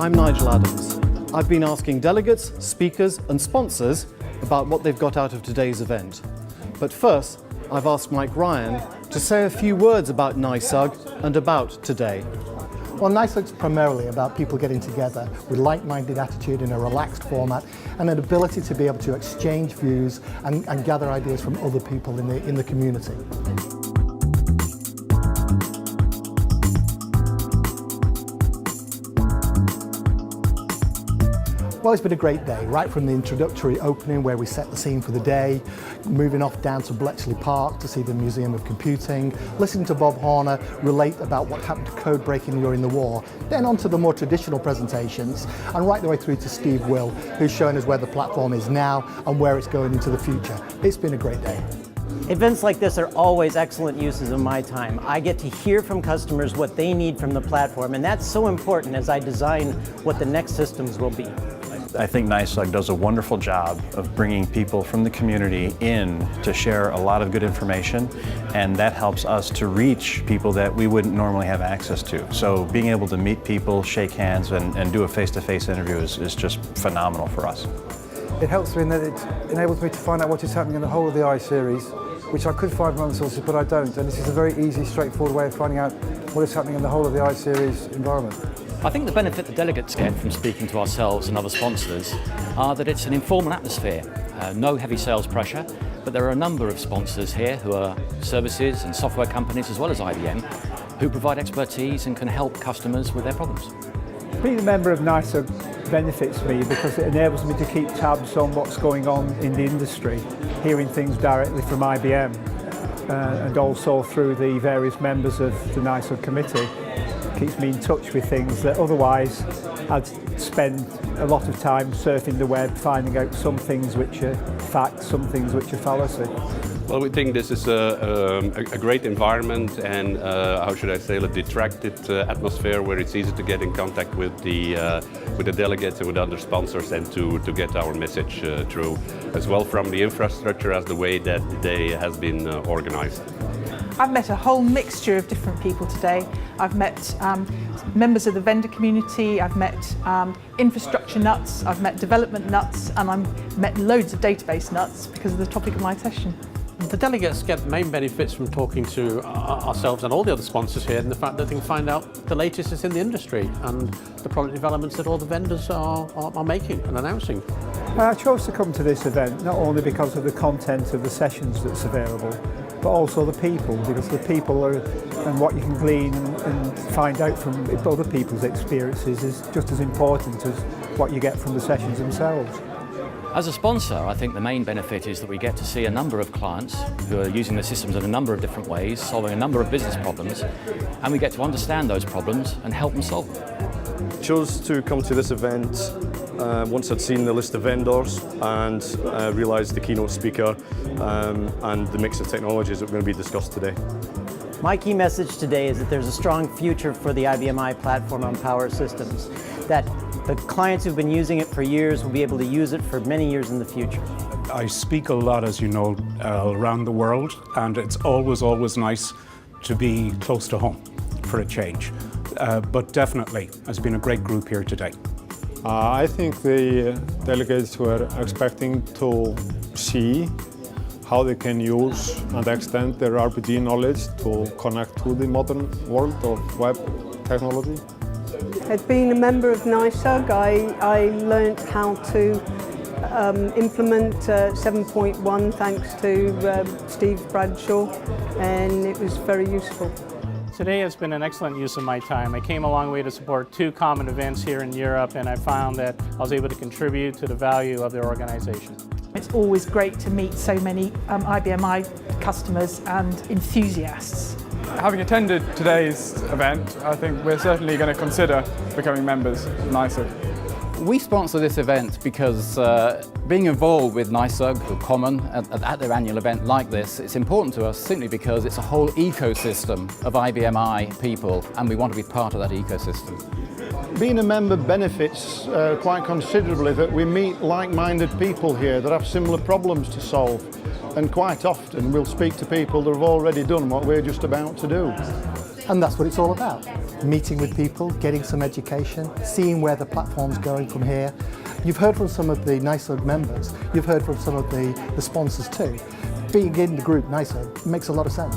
I'm Nigel Adams. I've been asking delegates, speakers and sponsors about what they've got out of today's event. But first, I've asked Mike Ryan to say a few words about NiSUG and about today. Well, NiSUG's primarily about people getting together with like-minded attitude in a relaxed format and an ability to be able to exchange views and gather ideas from other people in the community. Well, it's been a great day, right from the introductory opening where we set the scene for the day, moving off down to Bletchley Park to see the Museum of Computing, listening to Bob Horner relate about what happened to code breaking during the war, then on to the more traditional presentations, and right the way through to Steve Will, who's showing us where the platform is now and where it's going into the future. It's been a great day. Events like this are always excellent uses of my time. I get to hear from customers what they need from the platform, and that's so important as I design what the next systems will be. I think NiSUG does a wonderful job of bringing people from the community in to share a lot of good information, and that helps us to reach people that we wouldn't normally have access to. So being able to meet people, shake hands, and do a face-to-face interview is just phenomenal for us. It helps me in that it enables me to find out what is happening in the whole of the I-Series, which I could find from other sources, but I don't. And this is a very easy, straightforward way of finding out what is happening in the whole of the I-Series environment. I think the benefit the delegates get from speaking to ourselves and other sponsors are that it's an informal atmosphere, no heavy sales pressure, but there are a number of sponsors here who are services and software companies as well as IBM who provide expertise and can help customers with their problems. Being a member of NiSUG benefits me because it enables me to keep tabs on what's going on in the industry, hearing things directly from IBM and also through the various members of the NiSUG committee. Keeps me in touch with things that otherwise I'd spend a lot of time surfing the web, finding out some things which are facts, some things which are fallacy. Well, we think this is a great environment and, how should I say, a detracted atmosphere where it's easy to get in contact with the delegates and with other sponsors and to get our message through, as well from the infrastructure as the way that the day has been organized. I've met a whole mixture of different people today. I've met members of the vendor community, I've met infrastructure nuts, I've met development nuts, and I've met loads of database nuts because of the topic of my session. The delegates get main benefits from talking to ourselves and all the other sponsors here, and the fact that they can find out the latest is in the industry and the product developments that all the vendors are making and announcing. I chose to come to this event not only because of the content of the sessions that's available, but also the people, because the people are, and what you can glean and find out from other people's experiences is just as important as what you get from the sessions themselves. As a sponsor, I think the main benefit is that we get to see a number of clients who are using the systems in a number of different ways, solving a number of business problems, and we get to understand those problems and help them solve them. I chose to come to this event once I'd seen the list of vendors and realised the keynote speaker and the mix of technologies that were going to be discussed today. My key message today is that there's a strong future for the IBM I platform on power systems, that the clients who've been using it for years will be able to use it for many years in the future. I speak a lot, as you know, around the world, and it's always nice to be close to home for a change. But definitely, it's been a great group here today. I think the delegates were expecting to see how they can use and extend their RPG knowledge to connect to the modern world of web technology. As being a member of NiSUG, I learnt how to implement 7.1 thanks to Steve Bradshaw, and it was very useful. Today has been an excellent use of my time. I came a long way to support 2 common events here in Europe, and I found that I was able to contribute to the value of their organization. It's always great to meet so many IBM I customers and enthusiasts. Having attended today's event, I think we're certainly going to consider becoming members of NiSUG. We sponsor this event because being involved with NiSUG or Common at their annual event like this, it's important to us simply because it's a whole ecosystem of IBM I people, and we want to be part of that ecosystem. Being a member benefits quite considerably that we meet like-minded people here that have similar problems to solve, and quite often we'll speak to people that have already done what we're just about to do. And that's what it's all about. Meeting with people, getting some education, seeing where the platform's going from here. You've heard from some of the NiSUG members, you've heard from some of the sponsors too. Being in the group NiSUG makes a lot of sense.